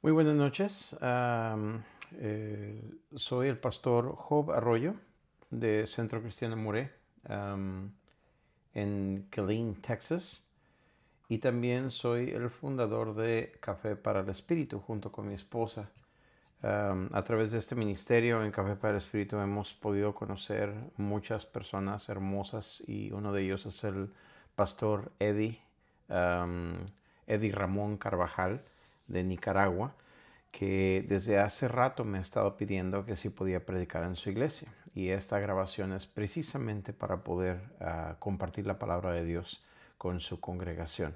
Muy buenas noches. Soy el pastor Job Arroyo de Centro Cristiano Moré en Killeen, Texas. Y también soy el fundador de Café para el Espíritu junto con mi esposa. A través de este ministerio en Café para el Espíritu hemos podido conocer muchas personas hermosas y uno de ellos es el pastor Eddie Ramón Carvajal de Nicaragua, que desde hace rato me ha estado pidiendo que si podía predicar en su iglesia. Y esta grabación es precisamente para poder compartir la palabra de Dios con su congregación.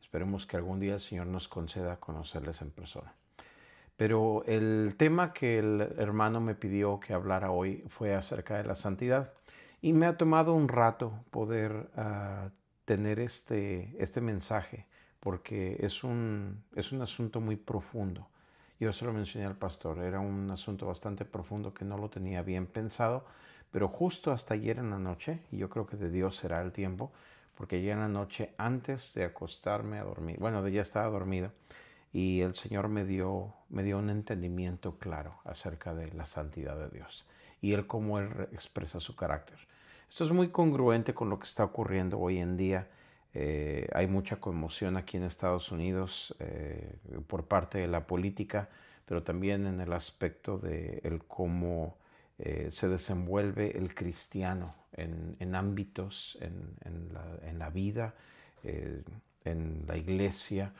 Esperemos que algún día el Señor nos conceda conocerles en persona. Pero el tema que el hermano me pidió que hablara hoy fue acerca de la santidad. Y me ha tomado un rato poder tener este mensaje, porque es un asunto muy profundo. Yo se lo mencioné al pastor, era un asunto bastante profundo que no lo tenía bien pensado, pero justo hasta ayer en la noche, y yo creo que de Dios será el tiempo, porque ayer en la noche antes de acostarme a dormir, bueno, ya estaba dormido, y el Señor me dio un entendimiento claro acerca de la santidad de Dios y el cómo Él expresa su carácter. Esto es muy congruente con lo que está ocurriendo hoy en día. Hay mucha conmoción aquí en Estados Unidos por parte de la política, pero también en el aspecto de el cómo se desenvuelve el cristiano en ámbitos, en la vida, en la iglesia.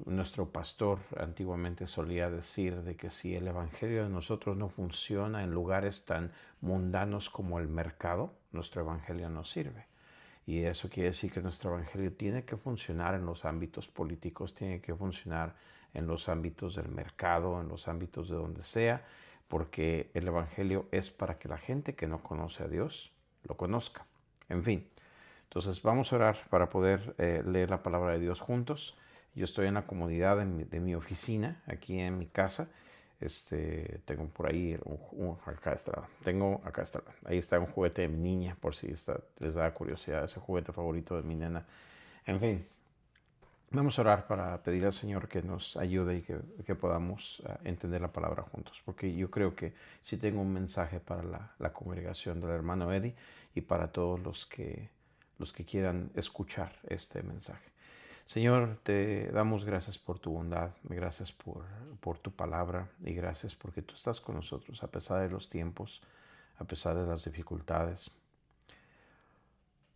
Nuestro pastor antiguamente solía decir de que si el evangelio de nosotros no funciona en lugares tan mundanos como el mercado, nuestro evangelio no sirve. Y eso quiere decir que nuestro evangelio tiene que funcionar en los ámbitos políticos, tiene que funcionar en los ámbitos del mercado, en los ámbitos de donde sea, porque el evangelio es para que la gente que no conoce a Dios lo conozca. En fin, entonces vamos a orar para poder leer la palabra de Dios juntos. Yo estoy en la comodidad de mi oficina, aquí en mi casa. Tengo por ahí, acá está, ahí está un juguete de mi niña, por si les da curiosidad, ese juguete favorito de mi nena. En fin, vamos a orar para pedir al Señor que nos ayude y que podamos entender la palabra juntos, porque yo creo que sí tengo un mensaje para la congregación del hermano Eddie y para todos los que quieran escuchar este mensaje. Señor, te damos gracias por tu bondad, gracias por tu palabra y gracias porque tú estás con nosotros a pesar de los tiempos, a pesar de las dificultades,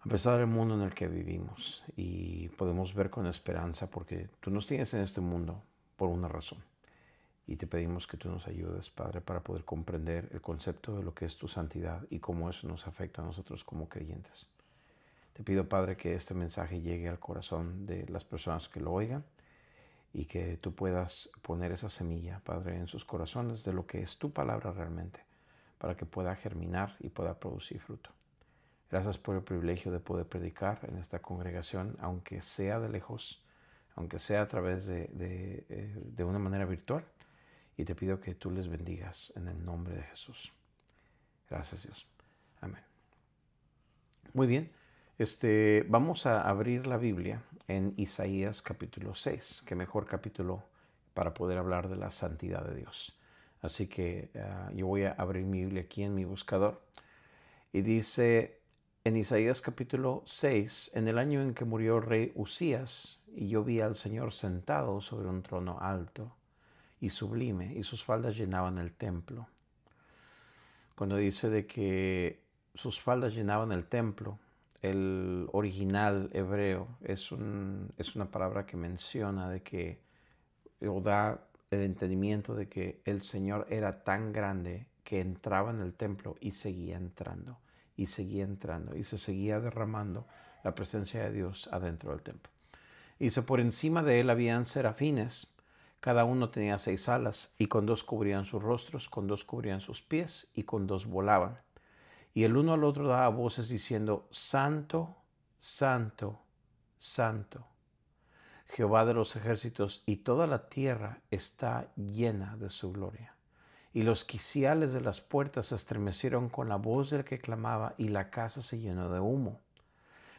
a pesar del mundo en el que vivimos, y podemos ver con esperanza porque tú nos tienes en este mundo por una razón. Y te pedimos que tú nos ayudes, Padre, para poder comprender el concepto de lo que es tu santidad y cómo eso nos afecta a nosotros como creyentes. Te pido, Padre, que este mensaje llegue al corazón de las personas que lo oigan y que tú puedas poner esa semilla, Padre, en sus corazones de lo que es tu palabra realmente, para que pueda germinar y pueda producir fruto. Gracias por el privilegio de poder predicar en esta congregación, aunque sea de lejos, aunque sea a través de una manera virtual. Y te pido que tú les bendigas en el nombre de Jesús. Gracias, Dios. Amén. Muy bien. Vamos a abrir la Biblia en Isaías capítulo 6, que mejor capítulo para poder hablar de la santidad de Dios. Así que yo voy a abrir mi Biblia aquí en mi buscador. Y dice en Isaías capítulo 6, en el año en que murió el rey Usías, y yo vi al Señor sentado sobre un trono alto y sublime, y sus faldas llenaban el templo. Cuando dice de que sus faldas llenaban el templo, el original hebreo es una palabra que menciona de que, o da el entendimiento de que el Señor era tan grande que entraba en el templo y seguía entrando, y seguía entrando, y se seguía derramando la presencia de Dios adentro del templo. Dice, por encima de él habían serafines, cada uno tenía 6 alas, y con 2 cubrían sus rostros, con 2 cubrían sus pies, y con 2 volaban. Y el uno al otro daba voces diciendo, Santo, Santo, Santo, Jehová de los ejércitos, y toda la tierra está llena de su gloria. Y los quiciales de las puertas se estremecieron con la voz del que clamaba, y la casa se llenó de humo.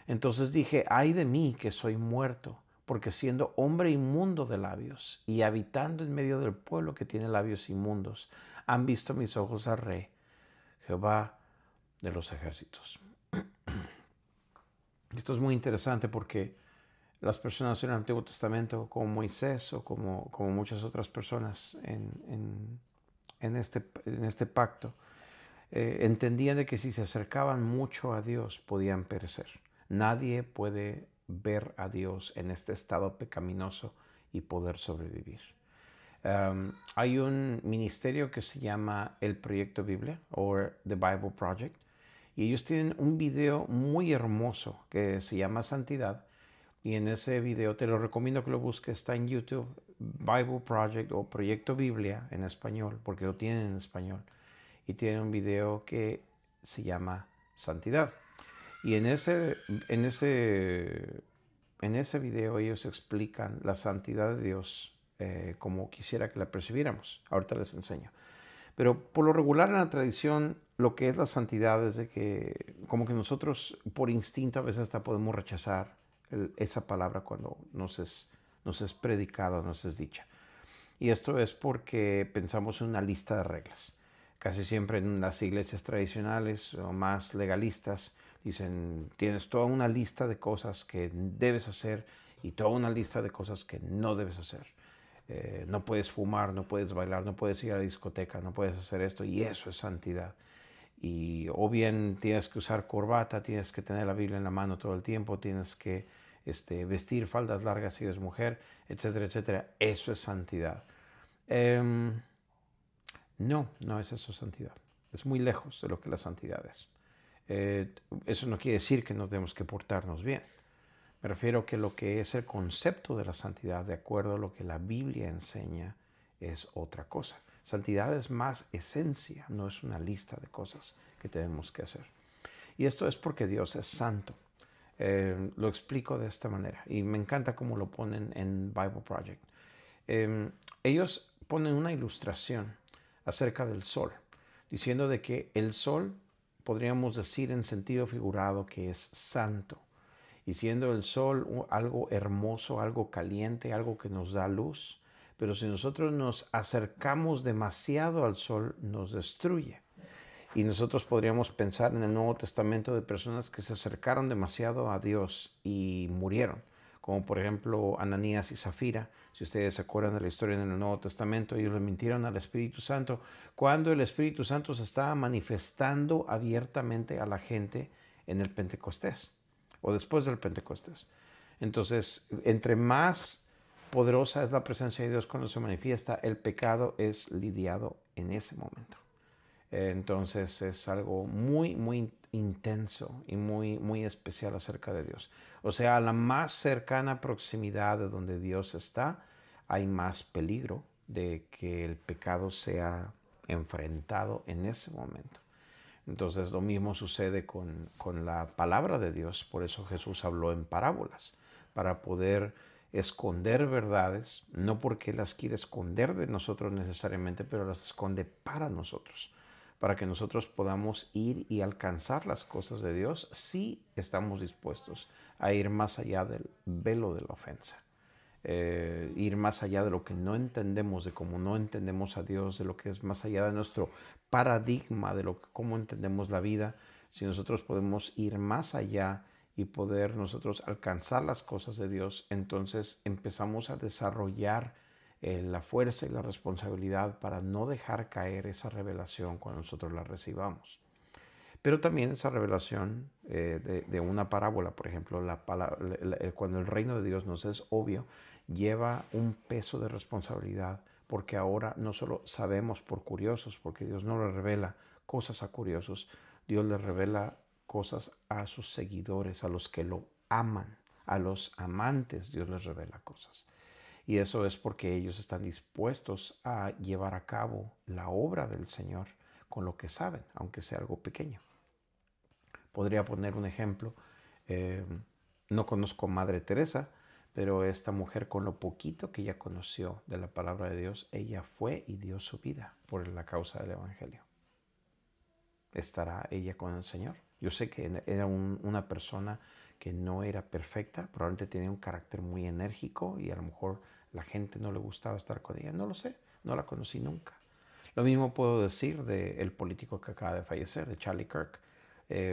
Entonces dije, ay de mí que soy muerto, porque siendo hombre inmundo de labios y habitando en medio del pueblo que tiene labios inmundos, han visto mis ojos al Rey, Jehová de los ejércitos. Esto es muy interesante porque las personas en el Antiguo Testamento, como Moisés o como muchas otras personas en este pacto, entendían de que si se acercaban mucho a Dios podían perecer. Nadie puede ver a Dios en este estado pecaminoso y poder sobrevivir. Hay un ministerio que se llama el Proyecto Biblia o The Bible Project, y ellos tienen un video muy hermoso que se llama Santidad, y en ese video te lo recomiendo que lo busques, está en YouTube, Bible Project o Proyecto Biblia en español, porque lo tienen en español, y tienen un video que se llama Santidad. Y en ese video ellos explican la santidad de Dios como quisiera que la percibiéramos. Ahorita les enseño. Pero por lo regular en la tradición, lo que es la santidad es de que como que nosotros por instinto a veces hasta podemos rechazar esa palabra cuando nos es predicada, nos es dicha. Y esto es porque pensamos en una lista de reglas. Casi siempre en las iglesias tradicionales o más legalistas dicen, tienes toda una lista de cosas que debes hacer y toda una lista de cosas que no debes hacer. No puedes fumar, no puedes bailar, no puedes ir a la discoteca, no puedes hacer esto, y eso es santidad. Y o bien tienes que usar corbata, tienes que tener la Biblia en la mano todo el tiempo, tienes que vestir faldas largas si eres mujer, etcétera, etcétera. Eso es santidad. No, no es eso santidad. Es muy lejos de lo que la santidad es. Eso no quiere decir que no tenemos que portarnos bien. Me refiero a que lo que es el concepto de la santidad, de acuerdo a lo que la Biblia enseña, es otra cosa. Santidad es más esencia, no es una lista de cosas que tenemos que hacer. Y esto es porque Dios es santo. Lo explico de esta manera y me encanta cómo lo ponen en Bible Project. Ellos ponen una ilustración acerca del sol, diciendo de que el sol, podríamos decir en sentido figurado, que es santo. Y siendo el sol algo hermoso, algo caliente, algo que nos da luz, pero si nosotros nos acercamos demasiado al sol, nos destruye. Y nosotros podríamos pensar en el Nuevo Testamento de personas que se acercaron demasiado a Dios y murieron, como por ejemplo Ananías y Zafira. Si ustedes se acuerdan de la historia en el Nuevo Testamento, ellos le mintieron al Espíritu Santo cuando el Espíritu Santo se estaba manifestando abiertamente a la gente en el Pentecostés o después del Pentecostés. Entonces, entre más poderosa es la presencia de Dios cuando se manifiesta, el pecado es lidiado en ese momento. Entonces es algo muy, muy intenso y muy, muy especial acerca de Dios. O sea, a la más cercana proximidad de donde Dios está, hay más peligro de que el pecado sea enfrentado en ese momento. Entonces lo mismo sucede con la palabra de Dios. Por eso Jesús habló en parábolas, para poder esconder verdades, no porque las quiere esconder de nosotros necesariamente, pero las esconde para nosotros, para que nosotros podamos ir y alcanzar las cosas de Dios si estamos dispuestos a ir más allá del velo de la ofensa. Ir más allá de lo que no entendemos, de cómo no entendemos a Dios, de lo que es más allá de nuestro paradigma, de lo que, cómo entendemos la vida. Si nosotros podemos ir más allá y poder nosotros alcanzar las cosas de Dios, entonces empezamos a desarrollar la fuerza y la responsabilidad para no dejar caer esa revelación cuando nosotros la recibamos. Pero también esa revelación de una parábola, por ejemplo, cuando el reino de Dios nos es obvio, lleva un peso de responsabilidad, porque ahora no solo sabemos por curiosos, porque Dios no le revela cosas a curiosos, Dios le revela cosas a sus seguidores, a los que lo aman, a los amantes Dios les revela cosas. Y eso es porque ellos están dispuestos a llevar a cabo la obra del Señor con lo que saben, aunque sea algo pequeño. Podría poner un ejemplo. No conozco a Madre Teresa, pero esta mujer, con lo poquito que ella conoció de la palabra de Dios, ella fue y dio su vida por la causa del Evangelio. ¿Estará ella con el Señor? Yo sé que era una persona que no era perfecta, probablemente tenía un carácter muy enérgico y a lo mejor la gente no le gustaba estar con ella. No lo sé, no la conocí nunca. Lo mismo puedo decir del político que acaba de fallecer, de Charlie Kirk.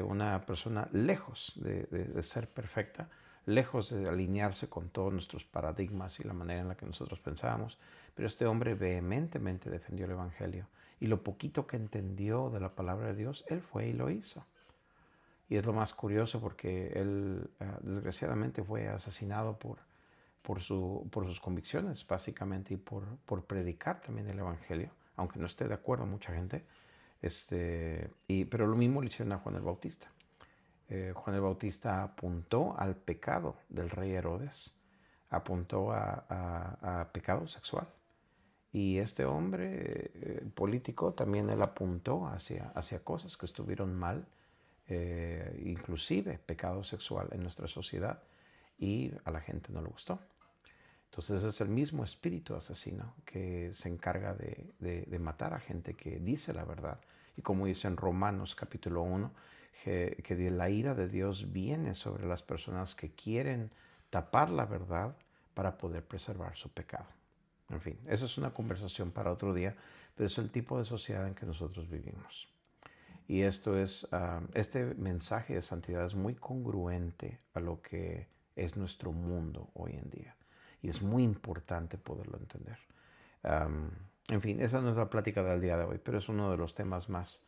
Una persona lejos de ser perfecta, lejos de alinearse con todos nuestros paradigmas y la manera en la que nosotros pensábamos, pero este hombre vehementemente defendió el Evangelio y lo poquito que entendió de la palabra de Dios, él fue y lo hizo. Y es lo más curioso porque él desgraciadamente fue asesinado por sus convicciones, básicamente, y por predicar también el Evangelio, aunque no esté de acuerdo mucha gente. Pero lo mismo le hicieron a Juan el Bautista. Juan el Bautista apuntó al pecado del rey Herodes, apuntó a pecado sexual. Y este hombre político también él apuntó hacia cosas que estuvieron mal, inclusive pecado sexual en nuestra sociedad, y a la gente no le gustó. Entonces es el mismo espíritu asesino que se encarga de matar a gente que dice la verdad. Y como dice en Romanos capítulo 1, que de la ira de Dios viene sobre las personas que quieren tapar la verdad para poder preservar su pecado. En fin, eso es una conversación para otro día, pero es el tipo de sociedad en que nosotros vivimos. Y este mensaje de santidad es muy congruente a lo que es nuestro mundo hoy en día. Y es muy importante poderlo entender. En fin, esa no es la plática del día de hoy, pero es uno de los temas más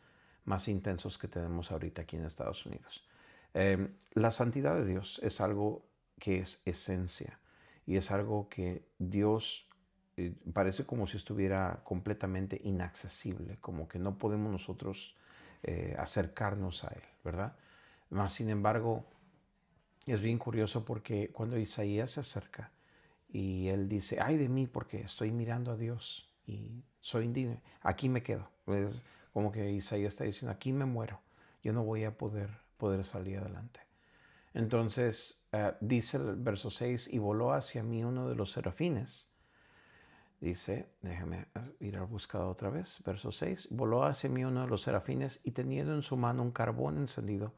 intensos que tenemos ahorita aquí en Estados Unidos. La santidad de Dios es algo que es esencia y es algo que Dios parece como si estuviera completamente inaccesible, como que no podemos nosotros acercarnos a Él, ¿verdad? Más sin embargo, es bien curioso porque cuando Isaías se acerca y él dice, ay de mí porque estoy mirando a Dios y soy indigno, aquí me quedo. Es como que Isaías está diciendo, aquí me muero, yo no voy a poder salir adelante. Entonces dice el verso 6, y voló hacia mí uno de los serafines. Dice, déjame ir al buscador otra vez, verso 6, voló hacia mí uno de los serafines y teniendo en su mano un carbón encendido,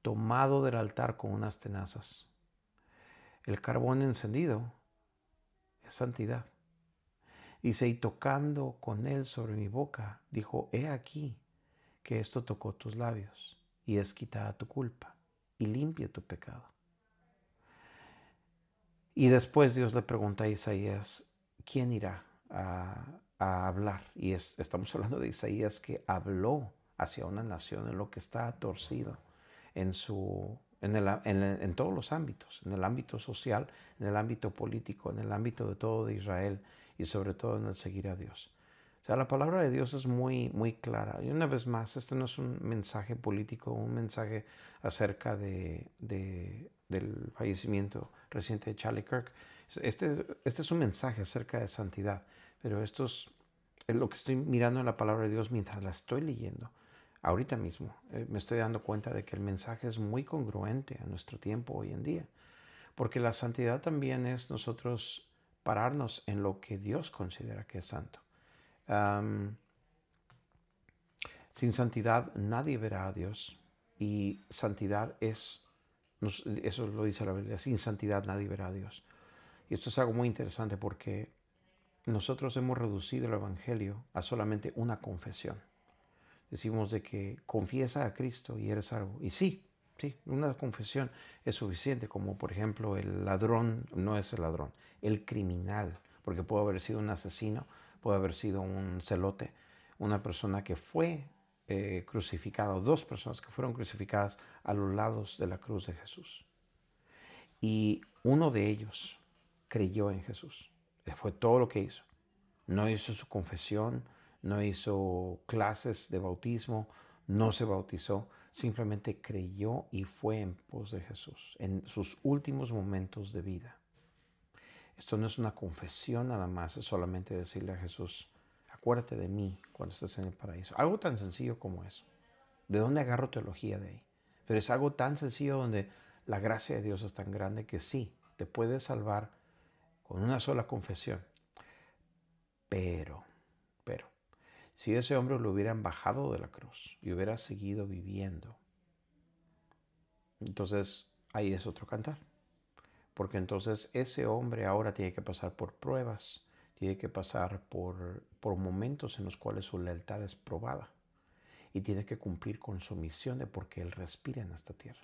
tomado del altar con unas tenazas. El carbón encendido es santidad. Dice, y tocando con él sobre mi boca, dijo, he aquí que esto tocó tus labios, y es quitada tu culpa, y limpia tu pecado. Y después Dios le pregunta a Isaías, ¿quién irá a hablar? Y estamos hablando de Isaías que habló hacia una nación en lo que está torcido en todos los ámbitos, en el ámbito social, en el ámbito político, en el ámbito de todo de Israel y sobre todo en el seguir a Dios. O sea, la palabra de Dios es muy, muy clara. Y una vez más, este no es un mensaje político, un mensaje acerca del fallecimiento reciente de Charlie Kirk. Este es un mensaje acerca de santidad, pero esto es lo que estoy mirando en la palabra de Dios mientras la estoy leyendo. Ahorita mismo me estoy dando cuenta de que el mensaje es muy congruente a nuestro tiempo hoy en día, porque la santidad también es nosotros pararnos en lo que Dios considera que es santo. Sin santidad nadie verá a Dios y santidad eso lo dice la Biblia, sin santidad nadie verá a Dios. Y esto es algo muy interesante porque nosotros hemos reducido el Evangelio a solamente una confesión. Decimos de que confiesa a Cristo y eres salvo. Y sí, una confesión es suficiente, como por ejemplo el ladrón no es el ladrón, el criminal, porque puede haber sido un asesino, puede haber sido un celote, una persona que fue crucificada, o dos personas que fueron crucificadas a los lados de la cruz de Jesús. Y uno de ellos creyó en Jesús. Fue todo lo que hizo. No hizo su confesión, no hizo clases de bautismo, no se bautizó, simplemente creyó y fue en pos de Jesús en sus últimos momentos de vida. Esto no es una confesión nada más, es solamente decirle a Jesús, acuérdate de mí cuando estés en el paraíso. Algo tan sencillo como eso. ¿De dónde agarro teología de ahí? Pero es algo tan sencillo donde la gracia de Dios es tan grande que sí, te puede salvar con una sola confesión. Pero, si ese hombre lo hubieran bajado de la cruz y hubiera seguido viviendo, entonces ahí es otro cantar. Porque entonces ese hombre ahora tiene que pasar por pruebas, tiene que pasar por momentos en los cuales su lealtad es probada y tiene que cumplir con su misión de porque él respira en esta tierra.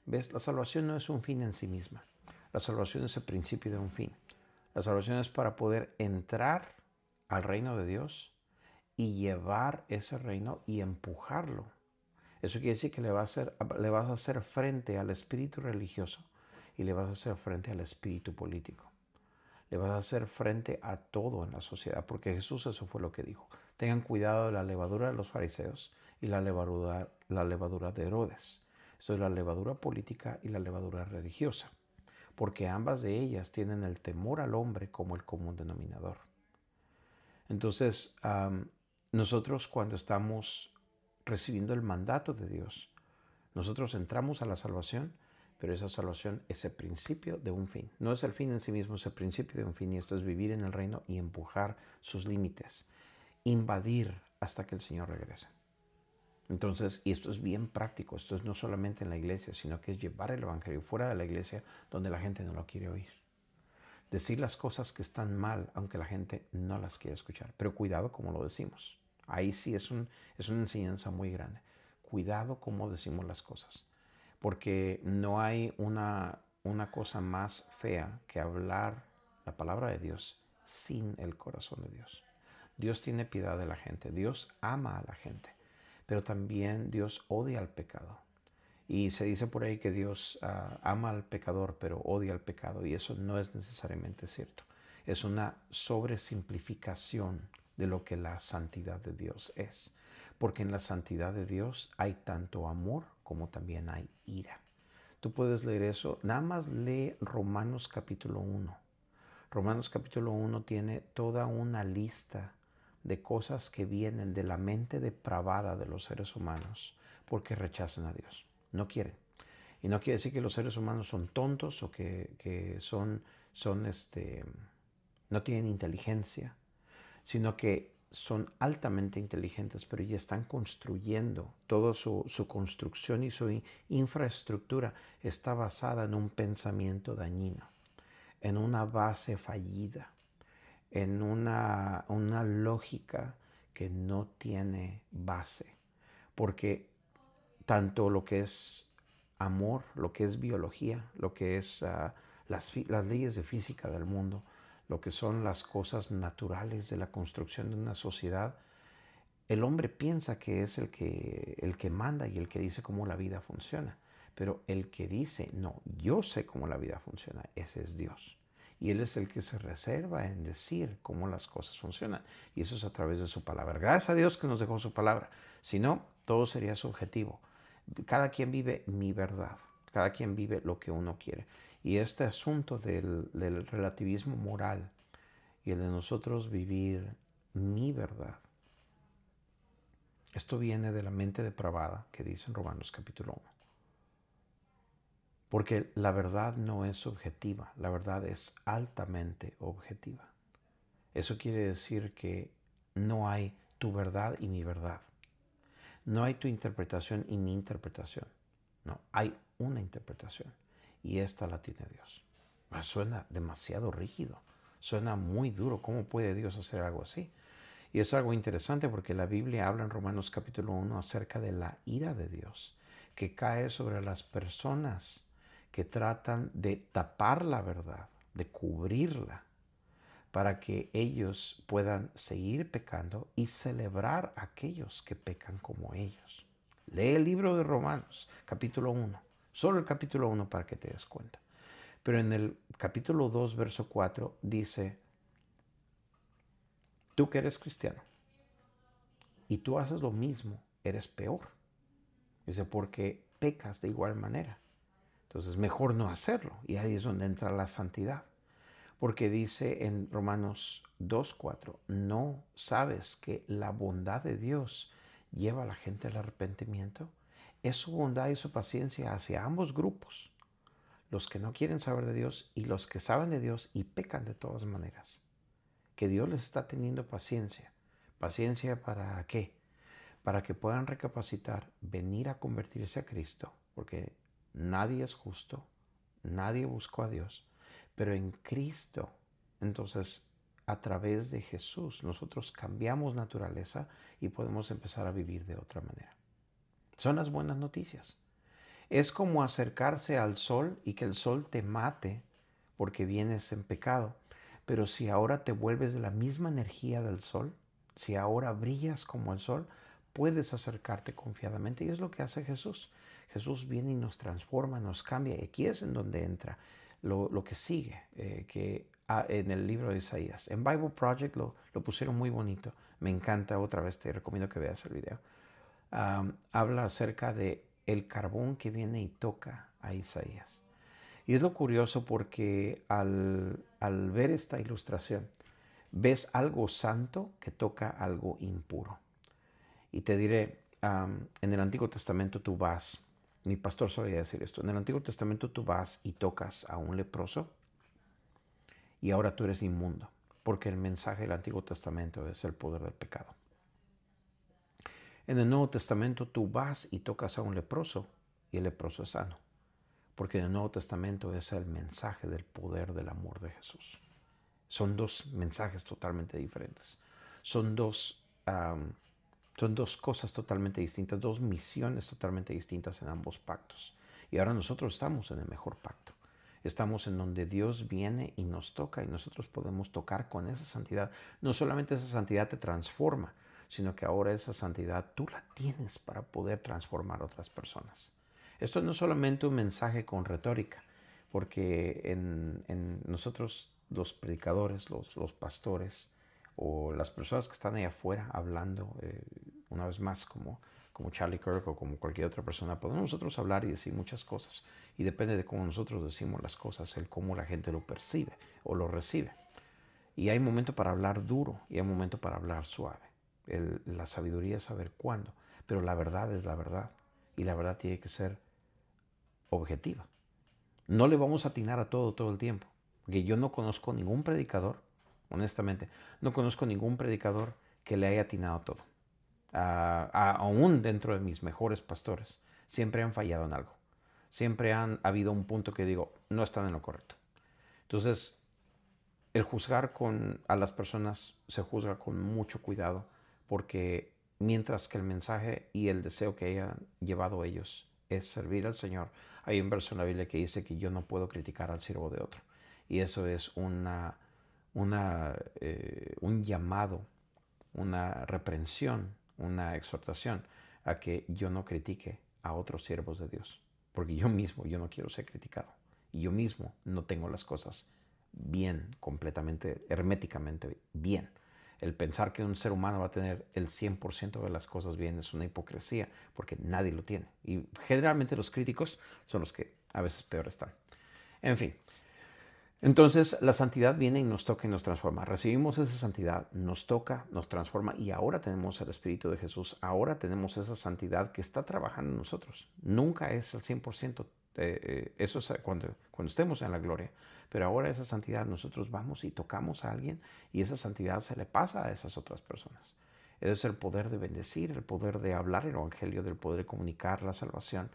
¿Ves? La salvación no es un fin en sí misma. La salvación es el principio de un fin. La salvación es para poder entrar al reino de Dios y llevar ese reino y empujarlo. Eso quiere decir que le vas a hacer frente al espíritu religioso y le vas a hacer frente al espíritu político. Le vas a hacer frente a todo en la sociedad, porque Jesús eso fue lo que dijo. Tengan cuidado de la levadura de los fariseos y la levadura de Herodes. Eso es la levadura política y la levadura religiosa, porque ambas de ellas tienen el temor al hombre como el común denominador. Entonces, nosotros cuando estamos recibiendo el mandato de Dios, nosotros entramos a la salvación, pero esa salvación es el principio de un fin. No es el fin en sí mismo, es el principio de un fin, y esto es vivir en el reino y empujar sus límites, invadir hasta que el Señor regrese. Entonces, y esto es bien práctico, esto es no solamente en la iglesia, sino que es llevar el evangelio fuera de la iglesia donde la gente no lo quiere oír. Decir las cosas que están mal, aunque la gente no las quiere escuchar. Pero cuidado cómo lo decimos. Ahí sí es una enseñanza muy grande. Cuidado cómo decimos las cosas. Porque no hay una cosa más fea que hablar la palabra de Dios sin el corazón de Dios. Dios tiene piedad de la gente. Dios ama a la gente. Pero también Dios odia al pecado. Y se dice por ahí que Dios ama al pecador, pero odia al pecado. Y eso no es necesariamente cierto. Es una sobresimplificación de lo que la santidad de Dios es. Porque en la santidad de Dios hay tanto amor como también hay ira. Tú puedes leer eso. Nada más lee Romanos capítulo 1. Romanos capítulo 1 tiene toda una lista de cosas que vienen de la mente depravada de los seres humanos porque rechazan a Dios. No quieren. Y no quiere decir que los seres humanos son tontos o que no tienen inteligencia, sino que son altamente inteligentes, pero ya están construyendo. Toda su construcción y su infraestructura está basada en un pensamiento dañino, en una base fallida, en una lógica que no tiene base. Porque tanto lo que es amor, lo que es biología, lo que es las leyes de física del mundo, lo que son las cosas naturales de la construcción de una sociedad, el hombre piensa que es el que manda y el que dice cómo la vida funciona. Pero el que dice, no, yo sé cómo la vida funciona, ese es Dios. Y Él es el que se reserva en decir cómo las cosas funcionan. Y eso es a través de su palabra. Gracias a Dios que nos dejó su palabra. Si no, todo sería subjetivo. Cada quien vive mi verdad. Cada quien vive lo que uno quiere. Y este asunto del relativismo moral y el de nosotros vivir mi verdad, esto viene de la mente depravada que dice en Romanos capítulo 1. Porque la verdad no es subjetiva, la verdad es altamente objetiva. Eso quiere decir que no hay tu verdad y mi verdad. No hay tu interpretación y mi interpretación. No, hay una interpretación y esta la tiene Dios. Suena demasiado rígido, suena muy duro. ¿Cómo puede Dios hacer algo así? Y es algo interesante porque la Biblia habla en Romanos capítulo 1 acerca de la ira de Dios que cae sobre las personas que tratan de tapar la verdad, de cubrirla, para que ellos puedan seguir pecando y celebrar a aquellos que pecan como ellos. Lee el libro de Romanos, capítulo 1, solo el capítulo 1 para que te des cuenta. Pero en el capítulo 2, verso 4, dice, tú que eres cristiano y tú haces lo mismo, eres peor. Dice, porque pecas de igual manera. Entonces, mejor no hacerlo. Y ahí es donde entra la santidad. Porque dice en Romanos 2:4, no sabes que la bondad de Dios lleva a la gente al arrepentimiento. Es su bondad y su paciencia hacia ambos grupos, los que no quieren saber de Dios y los que saben de Dios y pecan de todas maneras. Que Dios les está teniendo paciencia. ¿Paciencia para qué? Para que puedan recapacitar, venir a convertirse a Cristo, porque nadie es justo, Nadie buscó a Dios. Pero en Cristo, entonces, a través de Jesús, nosotros cambiamos naturaleza y podemos empezar a vivir de otra manera. Son las buenas noticias. Es como acercarse al sol y que el sol te mate porque vienes en pecado. Pero si ahora te vuelves de la misma energía del sol, si ahora brillas como el sol, puedes acercarte confiadamente. Y es lo que hace Jesús. Jesús viene y nos transforma, nos cambia. Y aquí es en donde entra lo que sigue, en el libro de Isaías. En Bible Project lo pusieron muy bonito. Me encanta, otra vez te recomiendo que veas el video. Habla acerca de el carbón que viene y toca a Isaías. Y es lo curioso porque al ver esta ilustración, ves algo santo que toca algo impuro. Y te diré, en el Antiguo Testamento tú vas, mi pastor solía decir esto, en el Antiguo Testamento tú vas y tocas a un leproso y ahora tú eres inmundo, porque el mensaje del Antiguo Testamento es el poder del pecado. En el Nuevo Testamento tú vas y tocas a un leproso y el leproso es sano, porque en el Nuevo Testamento es el mensaje del poder del amor de Jesús. Son dos mensajes totalmente diferentes. Son dos cosas totalmente distintas, dos misiones totalmente distintas en ambos pactos. Y ahora nosotros estamos en el mejor pacto. Estamos en donde Dios viene y nos toca y nosotros podemos tocar con esa santidad. No solamente esa santidad te transforma, sino que ahora esa santidad tú la tienes para poder transformar a otras personas. Esto no es solamente un mensaje con retórica, porque en nosotros los predicadores, los pastores o las personas que están ahí afuera hablando, una vez más como Charlie Kirk o como cualquier otra persona, podemos nosotros hablar y decir muchas cosas y depende de cómo nosotros decimos las cosas, el cómo la gente lo percibe o lo recibe. Y hay momento para hablar duro y hay momento para hablar suave. La sabiduría es saber cuándo, pero la verdad es la verdad y la verdad tiene que ser objetiva. No le vamos a atinar a todo el tiempo, porque yo no conozco ningún predicador, honestamente, no conozco ningún predicador que le haya atinado a todo. Aún dentro de mis mejores pastores, siempre han fallado en algo. Siempre han habido un punto que digo, no están en lo correcto. Entonces, el juzgar a las personas se juzga con mucho cuidado, porque mientras que el mensaje y el deseo que hayan llevado ellos es servir al Señor, hay un verso en la Biblia que dice que yo no puedo criticar al siervo de otro. Y eso es un llamado, una reprensión, una exhortación a que yo no critique a otros siervos de Dios. Porque yo no quiero ser criticado. Y yo mismo no tengo las cosas bien, completamente, herméticamente bien. El pensar que un ser humano va a tener el 100% de las cosas bien es una hipocresía, porque nadie lo tiene. Y generalmente los críticos son los que a veces peor están. En fin, entonces la santidad viene y nos toca y nos transforma. Recibimos esa santidad, nos toca, nos transforma y ahora tenemos el Espíritu de Jesús. Ahora tenemos esa santidad que está trabajando en nosotros. Nunca es el 100%. Eso es cuando estemos en la gloria. Pero ahora esa santidad nosotros vamos y tocamos a alguien y esa santidad se le pasa a esas otras personas. Es el poder de bendecir, el poder de hablar el evangelio, del poder de comunicar la salvación.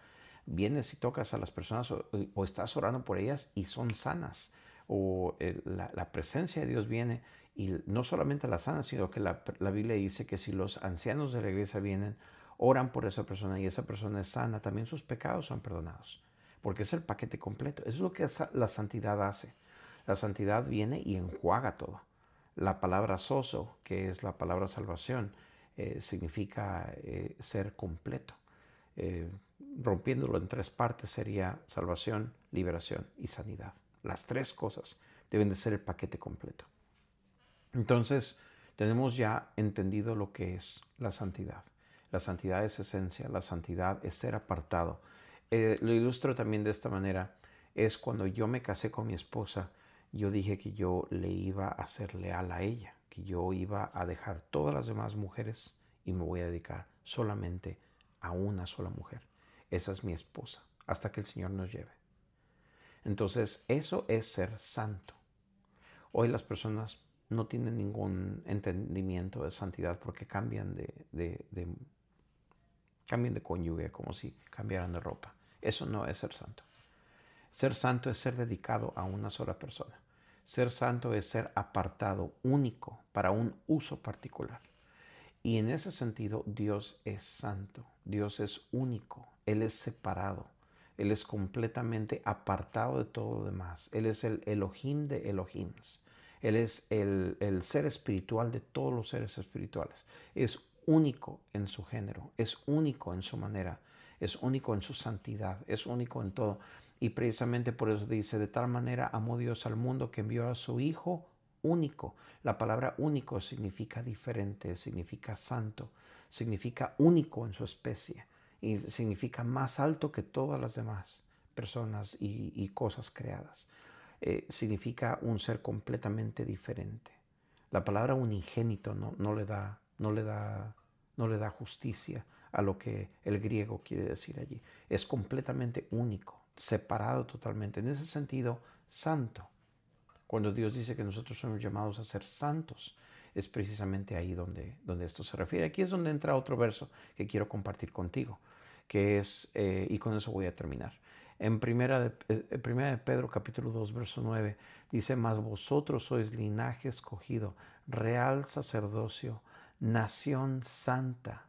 Vienes y tocas a las personas o estás orando por ellas y son sanas. O la presencia de Dios viene y no solamente la sana, sino que la Biblia dice que si los ancianos de la iglesia vienen, oran por esa persona y esa persona es sana, también sus pecados son perdonados. Porque es el paquete completo. Eso es lo que la santidad hace. La santidad viene y enjuaga todo. La palabra sozo, que es la palabra salvación, significa ser completo. Rompiéndolo en tres partes sería salvación, liberación y sanidad. Las tres cosas deben de ser el paquete completo. Entonces, tenemos ya entendido lo que es la santidad. La santidad es esencia, la santidad es ser apartado. Lo ilustro también de esta manera. Es cuando yo me casé con mi esposa, yo dije que yo le iba a ser leal a ella, que yo iba a dejar todas las demás mujeres y me voy a dedicar solamente a una sola mujer. Esa es mi esposa, hasta que el Señor nos lleve. Entonces, eso es ser santo. Hoy las personas no tienen ningún entendimiento de santidad porque cambian cambian de cónyuge como si cambiaran de ropa. Eso no es ser santo. Ser santo es ser dedicado a una sola persona. Ser santo es ser apartado, único, para un uso particular. Y en ese sentido, Dios es santo, Dios es único, Él es separado, Él es completamente apartado de todo lo demás. Él es el Elohim de Elohims. Él es el ser espiritual de todos los seres espirituales. Es único en su género, es único en su manera, es único en su santidad, es único en todo. Y precisamente por eso dice, de tal manera amó Dios al mundo que envió a su Hijo único. La palabra único significa diferente, significa santo, significa único en su especie y significa más alto que todas las demás personas y cosas creadas. Significa un ser completamente diferente. La palabra unigénito no le da justicia a lo que el griego quiere decir allí. Es completamente único, separado totalmente. En ese sentido, santo. Cuando Dios dice que nosotros somos llamados a ser santos, es precisamente ahí donde esto se refiere. Aquí es donde entra otro verso que quiero compartir contigo, que es, y con eso voy a terminar. En primera de Pedro capítulo 2, verso 9, dice, mas vosotros sois linaje escogido, real sacerdocio, nación santa.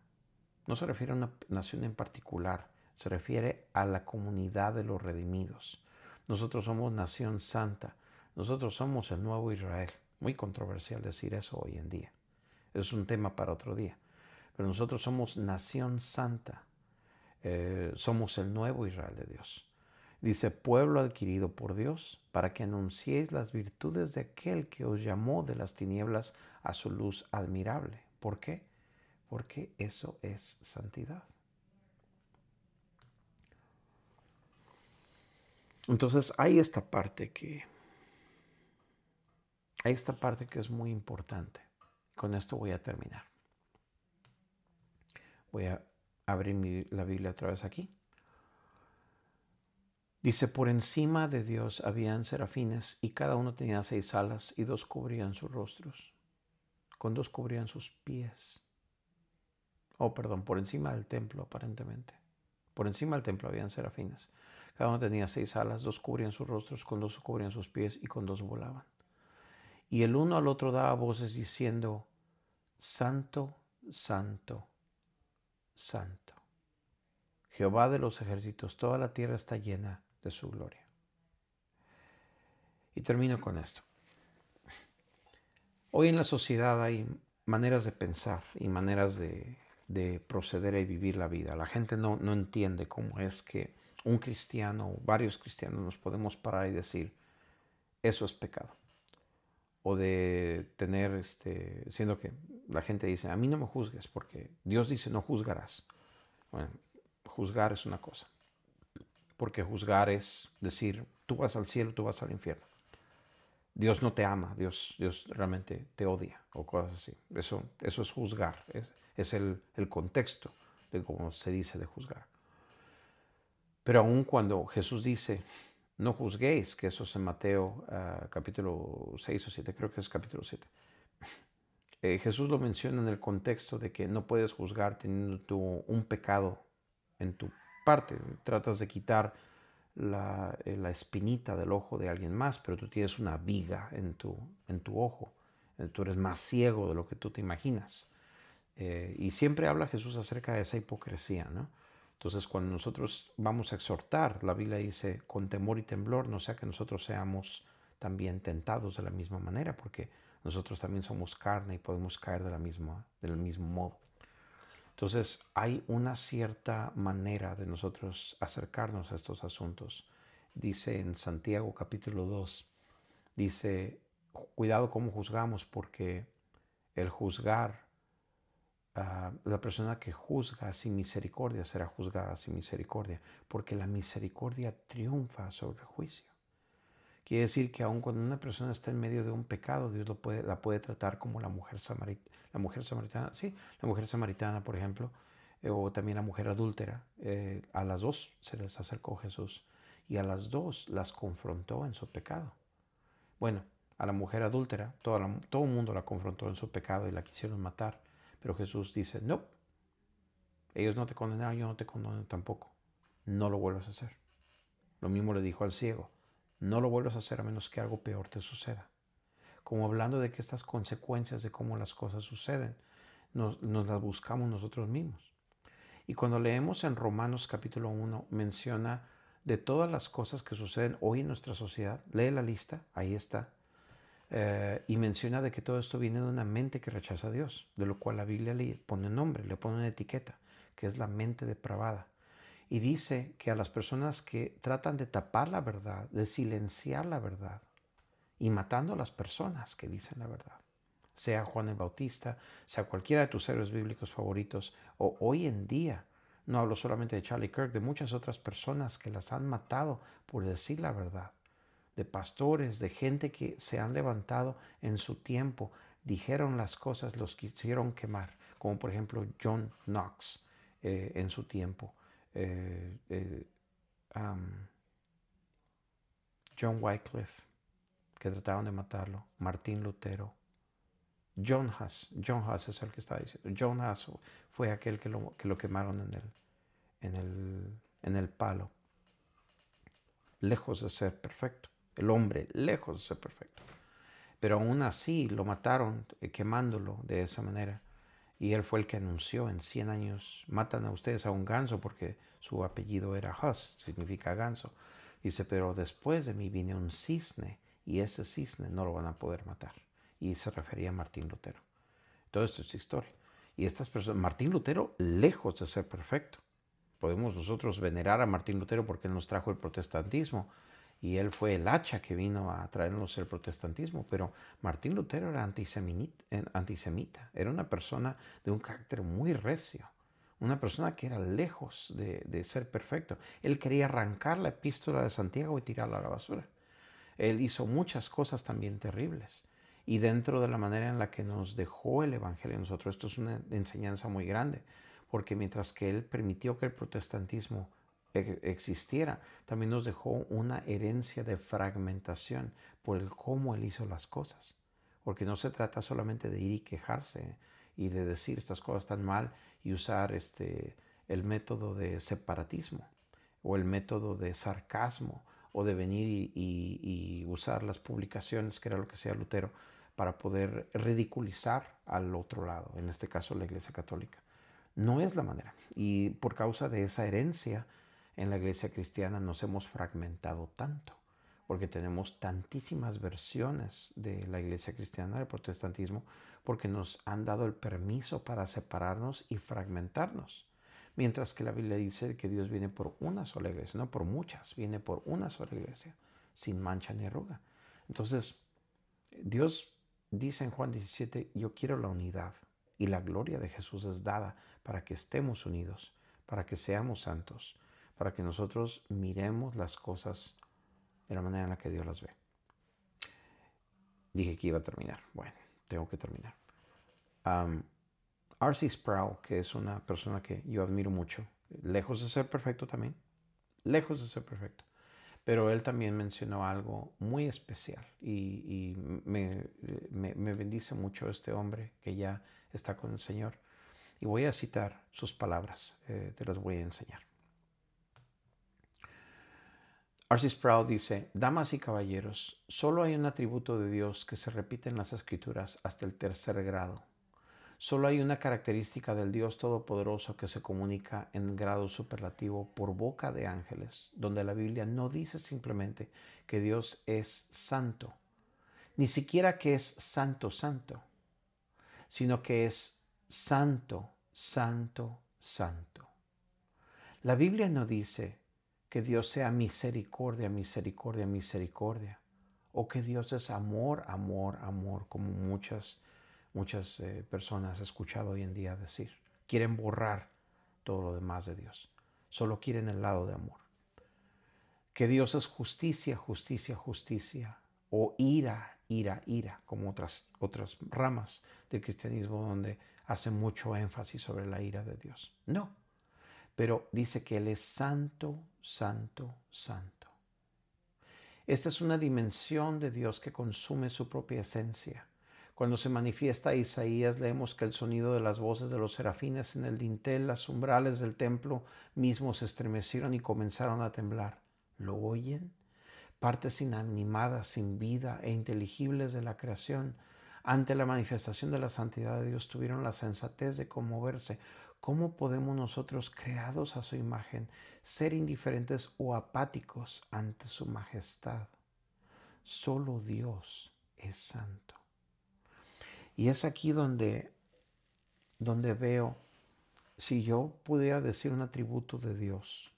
No se refiere a una nación en particular, se refiere a la comunidad de los redimidos. Nosotros somos nación santa. Nosotros somos el nuevo Israel. Muy controversial decir eso hoy en día. Es un tema para otro día. Pero nosotros somos nación santa. Somos el nuevo Israel de Dios. Dice, pueblo adquirido por Dios, para que anunciéis las virtudes de aquel que os llamó de las tinieblas a su luz admirable. ¿Por qué? Porque eso es santidad. Entonces hay esta parte que es muy importante. Con esto voy a terminar. Voy a abrir la Biblia otra vez aquí. Dice, por encima de Dios habían serafines y cada uno tenía 6 alas y 2 cubrían sus rostros. Con 2 cubrían sus pies. Por encima del templo aparentemente. Por encima del templo habían serafines. Cada uno tenía 6 alas, 2 cubrían sus rostros, con 2 cubrían sus pies y con 2 volaban. Y el uno al otro daba voces diciendo, Santo, Santo, Santo. Jehová de los ejércitos, toda la tierra está llena de su gloria. Y termino con esto. Hoy en la sociedad hay maneras de pensar y maneras de proceder y vivir la vida. La gente no entiende cómo es que un cristiano o varios cristianos nos podemos parar y decir, eso es pecado. O de tener, siendo que la gente dice, a mí no me juzgues porque Dios dice no juzgarás. Bueno, juzgar es una cosa. Porque juzgar es decir, tú vas al cielo, tú vas al infierno. Dios no te ama, Dios realmente te odia o cosas así. Eso es juzgar, es el contexto de cómo se dice de juzgar. Pero aun cuando Jesús dice, no juzguéis, que eso es en Mateo capítulo 6 o 7, creo que es capítulo 7. Jesús lo menciona en el contexto de que no puedes juzgar teniendo tú un pecado en tu parte. Tratas de quitar la espinita del ojo de alguien más, pero tú tienes una viga en tu ojo. Tú eres más ciego de lo que tú te imaginas. Y siempre habla Jesús acerca de esa hipocresía, ¿no? Entonces, cuando nosotros vamos a exhortar, la Biblia dice, con temor y temblor, no sea que nosotros seamos también tentados de la misma manera, porque nosotros también somos carne y podemos caer del mismo modo. Entonces, hay una cierta manera de nosotros acercarnos a estos asuntos. Dice en Santiago capítulo 2, dice, cuidado cómo juzgamos, porque el juzgar, la persona que juzga sin misericordia será juzgada sin misericordia, porque la misericordia triunfa sobre el juicio. Quiere decir que aun cuando una persona está en medio de un pecado, Dios la puede tratar como la mujer samaritana. Sí, la mujer samaritana, por ejemplo, o también la mujer adúltera. A las dos se les acercó Jesús y a las dos las confrontó en su pecado. Bueno, a la mujer adúltera, todo el mundo la confrontó en su pecado y la quisieron matar. Pero Jesús dice, no, ellos no te condenaron, yo no te condeno tampoco. No lo vuelvas a hacer. Lo mismo le dijo al ciego, no lo vuelvas a hacer a menos que algo peor te suceda. Como hablando de que estas consecuencias de cómo las cosas suceden, nos las buscamos nosotros mismos. Y cuando leemos en Romanos capítulo 1, menciona de todas las cosas que suceden hoy en nuestra sociedad, lee la lista, ahí está, y menciona de que todo esto viene de una mente que rechaza a Dios, de lo cual la Biblia le pone un nombre, le pone una etiqueta, que es la mente depravada. Y dice que a las personas que tratan de tapar la verdad, de silenciar la verdad, y matando a las personas que dicen la verdad, sea Juan el Bautista, sea cualquiera de tus héroes bíblicos favoritos, o hoy en día, no hablo solamente de Charlie Kirk, de muchas otras personas que las han matado por decir la verdad, de pastores, de gente que se han levantado en su tiempo, dijeron las cosas, los quisieron quemar, como por ejemplo John Knox en su tiempo, John Wycliffe, que trataron de matarlo, Martín Lutero, John Huss es el que está diciendo. John Huss fue aquel que lo quemaron en el palo. Lejos de ser perfecto. El hombre, lejos de ser perfecto. Pero aún así lo mataron quemándolo de esa manera. Y él fue el que anunció en 100 años, matan a ustedes a un ganso porque su apellido era Huss, significa ganso. Dice, pero después de mí viene un cisne y ese cisne no lo van a poder matar. Y se refería a Martín Lutero. Todo esto es historia. Y estas personas, Martín Lutero, lejos de ser perfecto. Podemos nosotros venerar a Martín Lutero porque él nos trajo el protestantismo y él fue el hacha que vino a traernos el protestantismo, pero Martín Lutero era antisemita, era una persona de un carácter muy recio, una persona que era lejos de ser perfecto. Él quería arrancar la epístola de Santiago y tirarla a la basura. Él hizo muchas cosas también terribles. Y dentro de la manera en la que nos dejó el Evangelio a nosotros, esto es una enseñanza muy grande, porque mientras que Él permitió que el protestantismo existiera, también nos dejó una herencia de fragmentación por el cómo Él hizo las cosas. Porque no se trata solamente de ir y quejarse y de decir estas cosas tan mal y usar el método de separatismo o el método de sarcasmo o de venir y usar las publicaciones, que era lo que hacía Lutero, para poder ridiculizar al otro lado, en este caso la Iglesia Católica. No es la manera. Y por causa de esa herencia en la Iglesia cristiana nos hemos fragmentado tanto, porque tenemos tantísimas versiones de la Iglesia cristiana, del protestantismo, porque nos han dado el permiso para separarnos y fragmentarnos. Mientras que la Biblia dice que Dios viene por una sola iglesia, no por muchas, viene por una sola iglesia, sin mancha ni arruga. Entonces, Dios dice en Juan 17, yo quiero la unidad y la gloria de Jesús es dada para que estemos unidos, para que seamos santos, para que nosotros miremos las cosas de la manera en la que Dios las ve. Dije que iba a terminar. Bueno, tengo que terminar. R.C. Sproul, que es una persona que yo admiro mucho, lejos de ser perfecto también, lejos de ser perfecto, pero él también mencionó algo muy especial y me bendice mucho este hombre que ya está con el Señor. Y voy a citar sus palabras, te las voy a enseñar. R.C. Sproul dice, damas y caballeros, solo hay un atributo de Dios que se repite en las Escrituras hasta el tercer grado. Solo hay una característica del Dios Todopoderoso que se comunica en grado superlativo por boca de ángeles, donde la Biblia no dice simplemente que Dios es santo, ni siquiera que es santo, santo, sino que es santo, santo, santo. La Biblia no dice que Dios sea misericordia, misericordia, misericordia, o que Dios es amor, amor, amor, como muchas personas he escuchado hoy en día decir. Quieren borrar todo lo demás de Dios. Solo quieren el lado de amor. Que Dios es justicia, justicia, justicia. O ira, ira, ira, como otras ramas del cristianismo donde hace mucho énfasis sobre la ira de Dios. No. Pero dice que Él es santo, santo, santo. Esta es una dimensión de Dios que consume su propia esencia. Cuando se manifiesta Isaías, leemos que el sonido de las voces de los serafines en el dintel, las umbrales del templo mismo se estremecieron y comenzaron a temblar. ¿Lo oyen? Partes inanimadas, sin vida e inteligibles de la creación, ante la manifestación de la santidad de Dios, tuvieron la sensatez de conmoverse. ¿Cómo podemos nosotros, creados a su imagen, ser indiferentes o apáticos ante su majestad? Solo Dios es santo. Y es aquí donde veo, si yo pudiera decir un atributo de Dios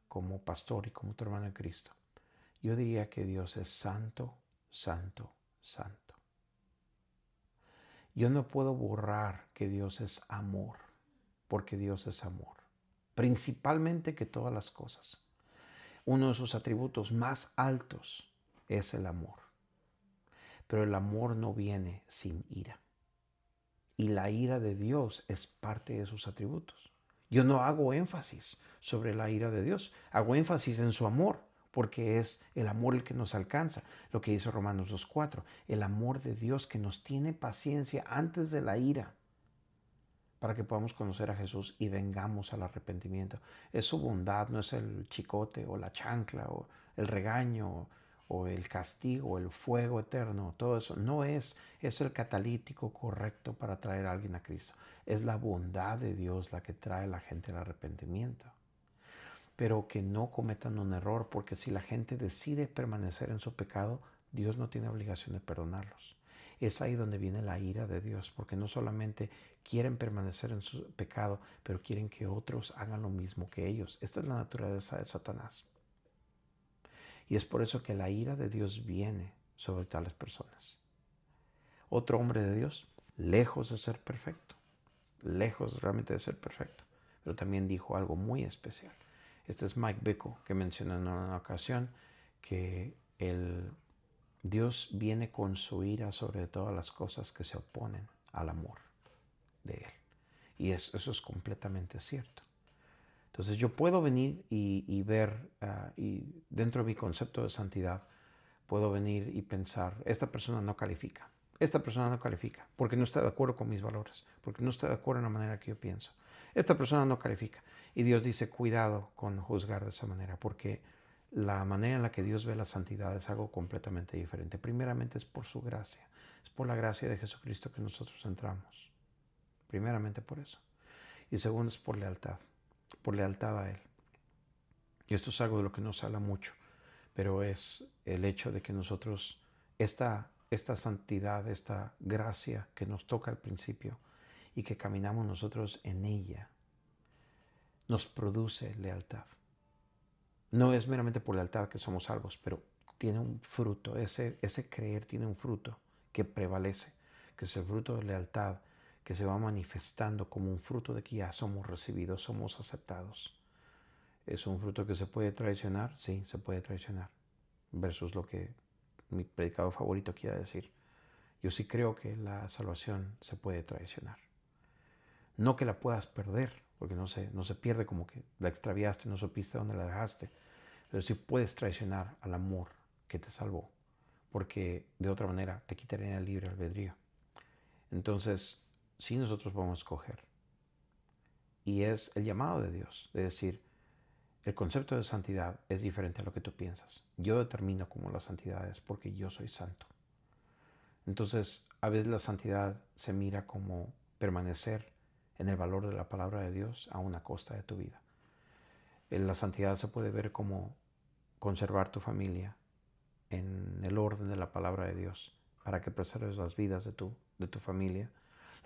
como pastor y como tu hermano en Cristo, yo diría que Dios es santo, santo, santo. Yo no puedo borrar que Dios es amor, porque Dios es amor, principalmente que todas las cosas. Uno de sus atributos más altos es el amor, pero el amor no viene sin ira. Y la ira de Dios es parte de sus atributos. Yo no hago énfasis sobre la ira de Dios, hago énfasis en su amor, porque es el amor el que nos alcanza, lo que dice Romanos 2:4, el amor de Dios que nos tiene paciencia antes de la ira, para que podamos conocer a Jesús y vengamos al arrepentimiento. Es su bondad, no es el chicote o la chancla o el regaño o el castigo, el fuego eterno, todo eso. No es el catalítico correcto para traer a alguien a Cristo. Es la bondad de Dios la que trae a la gente al arrepentimiento. Pero que no cometan un error, porque si la gente decide permanecer en su pecado, Dios no tiene obligación de perdonarlos. Es ahí donde viene la ira de Dios, porque no solamente quieren permanecer en su pecado, pero quieren que otros hagan lo mismo que ellos. Esta es la naturaleza de Satanás. Y es por eso que la ira de Dios viene sobre tales personas. Otro hombre de Dios, lejos de ser perfecto, lejos realmente de ser perfecto, pero también dijo algo muy especial. Este es Mike Bickle, que mencionó en una ocasión que Dios viene con su ira sobre todas las cosas que se oponen al amor de Él. Y eso es completamente cierto. Entonces yo puedo venir y ver, y dentro de mi concepto de santidad, puedo venir y pensar, esta persona no califica. Esta persona no califica porque no está de acuerdo con mis valores, porque no está de acuerdo en la manera que yo pienso. Esta persona no califica. Y Dios dice, cuidado con juzgar de esa manera, porque la manera en la que Dios ve la santidad es algo completamente diferente. Primeramente es por su gracia, es por la gracia de Jesucristo que nosotros entramos. Primeramente por eso. Y segundo es por lealtad a Él. Y esto es algo de lo que no se habla mucho, pero es el hecho de que nosotros, esta santidad, esta gracia que nos toca al principio y que caminamos nosotros en ella, nos produce lealtad. No es meramente por lealtad que somos salvos, pero tiene un fruto, ese creer tiene un fruto que prevalece, que es el fruto de lealtad, que se va manifestando como un fruto de que ya somos recibidos, somos aceptados. ¿Es un fruto que se puede traicionar? Sí, se puede traicionar. Versus lo que mi predicador favorito quiere decir. Yo sí creo que la salvación se puede traicionar. No que la puedas perder, porque no se pierde como que la extraviaste, no supiste dónde la dejaste. Pero sí puedes traicionar al amor que te salvó, porque de otra manera te quitaría el libre albedrío. Entonces, sí nosotros podemos escoger. Y es el llamado de Dios, de decir, el concepto de santidad es diferente a lo que tú piensas. Yo determino cómo la santidad es porque yo soy santo. Entonces, a veces la santidad se mira como permanecer en el valor de la palabra de Dios a una costa de tu vida. La santidad se puede ver como conservar tu familia en el orden de la palabra de Dios para que preserves las vidas de tu familia.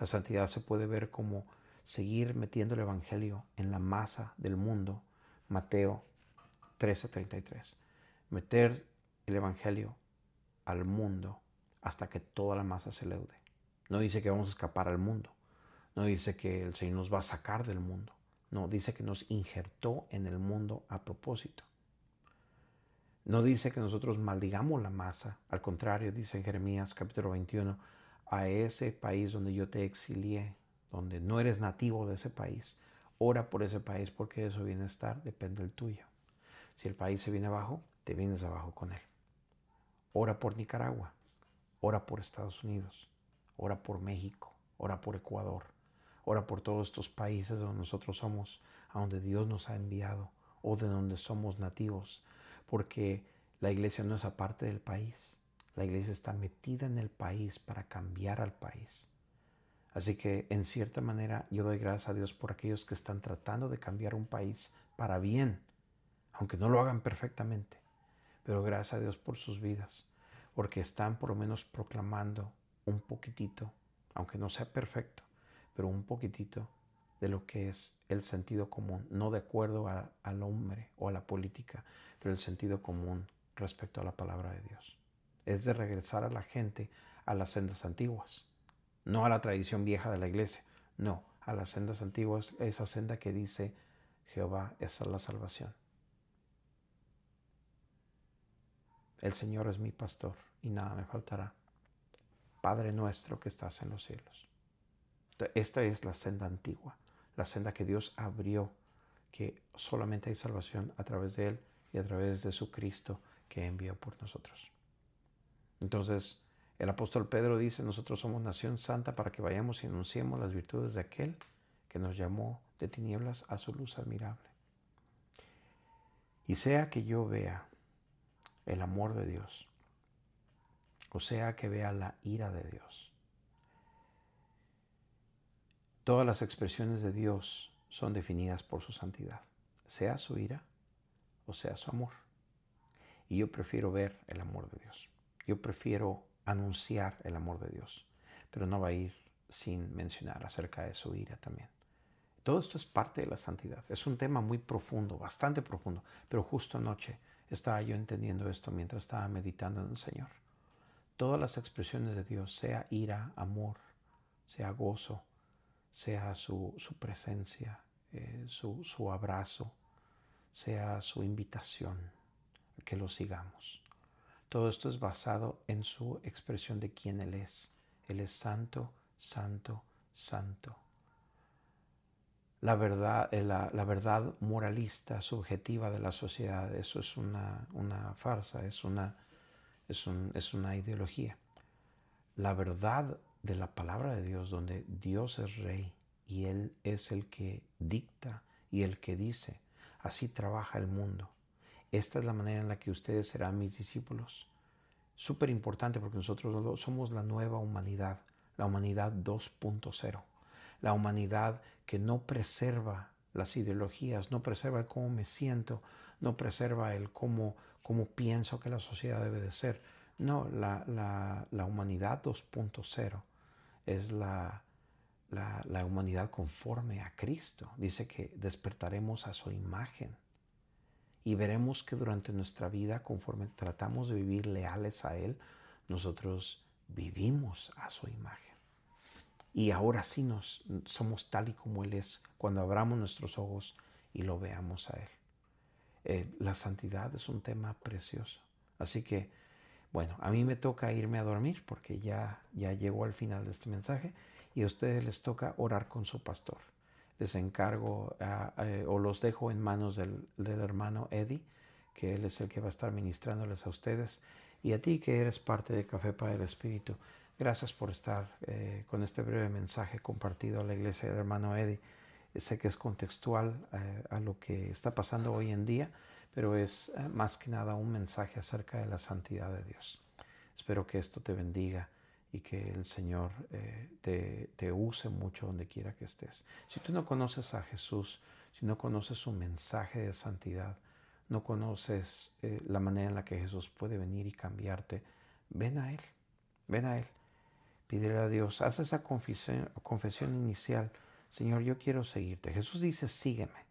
La santidad se puede ver como seguir metiendo el evangelio en la masa del mundo. Mateo 13:33. Meter el evangelio al mundo hasta que toda la masa se leude. No dice que vamos a escapar al mundo. No dice que el Señor nos va a sacar del mundo. No, dice que nos injertó en el mundo a propósito. No dice que nosotros maldigamos la masa. Al contrario, dice en Jeremías capítulo 21, a ese país donde yo te exilié, donde no eres nativo de ese país, ora por ese país porque de su bienestar depende el tuyo. Si el país se viene abajo, te vienes abajo con él. Ora por Nicaragua, ora por Estados Unidos, ora por México, ora por Ecuador, ora por todos estos países donde nosotros somos, a donde Dios nos ha enviado o de donde somos nativos. porque la iglesia no es aparte del país. La iglesia está metida en el país para cambiar al país. Así que en cierta manera yo doy gracias a Dios por aquellos que están tratando de cambiar un país para bien, aunque no lo hagan perfectamente. Pero gracias a Dios por sus vidas, porque están por lo menos proclamando un poquitito, aunque no sea perfecto, pero un poquitito de lo que es el sentido común, no de acuerdo al hombre o a la política, pero el sentido común respecto a la palabra de Dios. Es de regresar a la gente a las sendas antiguas, no a la tradición vieja de la iglesia, no, a las sendas antiguas, esa senda que dice Jehová, esa es la salvación. El Señor es mi pastor y nada me faltará. Padre nuestro que estás en los cielos. Esta es la senda antigua, la senda que Dios abrió, que solamente hay salvación a través de Él y a través de su Cristo que envió por nosotros. Entonces, el apóstol Pedro dice, nosotros somos nación santa para que vayamos y anunciemos las virtudes de aquel que nos llamó de tinieblas a su luz admirable. Y sea que yo vea el amor de Dios, o sea que vea la ira de Dios. Todas las expresiones de Dios son definidas por su santidad, sea su ira o sea su amor. Y yo prefiero ver el amor de Dios. Yo prefiero anunciar el amor de Dios, pero no va a ir sin mencionar acerca de su ira también. Todo esto es parte de la santidad. Es un tema muy profundo, bastante profundo, pero justo anoche estaba yo entendiendo esto mientras estaba meditando en el Señor. Todas las expresiones de Dios, sea ira, amor, sea gozo, sea su presencia, su abrazo, sea su invitación a que lo sigamos. Todo esto es basado en su expresión de quién Él es. Él es santo, santo, santo. La verdad moralista, subjetiva de la sociedad, eso es una farsa, es una ideología. La verdad de la palabra de Dios, donde Dios es rey y Él es el que dicta y el que dice, así trabaja el mundo. Esta es la manera en la que ustedes serán mis discípulos. Súper importante porque nosotros somos la nueva humanidad, la humanidad 2.0. La humanidad que no preserva las ideologías, no preserva el cómo me siento, no preserva el cómo pienso que la sociedad debe de ser. No, la humanidad 2.0 es la humanidad conforme a Cristo. Dice que despertaremos a su imagen y veremos que durante nuestra vida, conforme tratamos de vivir leales a Él, nosotros vivimos a su imagen. Y ahora sí somos tal y como Él es cuando abramos nuestros ojos y lo veamos a Él. La santidad es un tema precioso. Así que, bueno, a mí me toca irme a dormir porque ya llegó al final de este mensaje y a ustedes les toca orar con su pastor. Les encargo o los dejo en manos del hermano Eddie, que él es el que va a estar ministrándoles a ustedes. Y a ti que eres parte de Café para el Espíritu, gracias por estar con este breve mensaje compartido a la iglesia del hermano Eddie. Sé que es contextual a lo que está pasando hoy en día, pero es más que nada un mensaje acerca de la santidad de Dios. Espero que esto te bendiga y que el Señor te use mucho donde quiera que estés. Si tú no conoces a Jesús, si no conoces su mensaje de santidad, no conoces la manera en la que Jesús puede venir y cambiarte, ven a Él, ven a Él. Pídele a Dios, haz esa confesión inicial. Señor, yo quiero seguirte. Jesús dice, sígueme.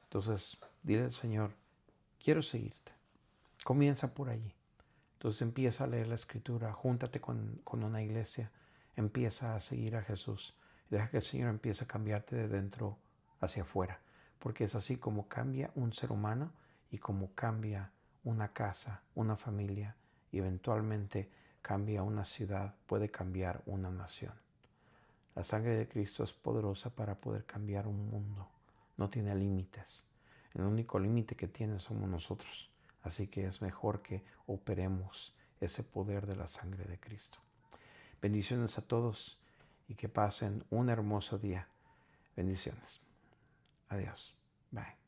Entonces, dile al Señor, quiero seguirte. Comienza por allí. Entonces empieza a leer la Escritura, júntate con una iglesia, empieza a seguir a Jesús. Y deja que el Señor empiece a cambiarte de dentro hacia afuera. Porque es así como cambia un ser humano y como cambia una casa, una familia y eventualmente cambia una ciudad, puede cambiar una nación. La sangre de Cristo es poderosa para poder cambiar un mundo. No tiene límites. El único límite que tiene somos nosotros. Así que es mejor que operemos ese poder de la sangre de Cristo. Bendiciones a todos y que pasen un hermoso día. Bendiciones. Adiós. Bye.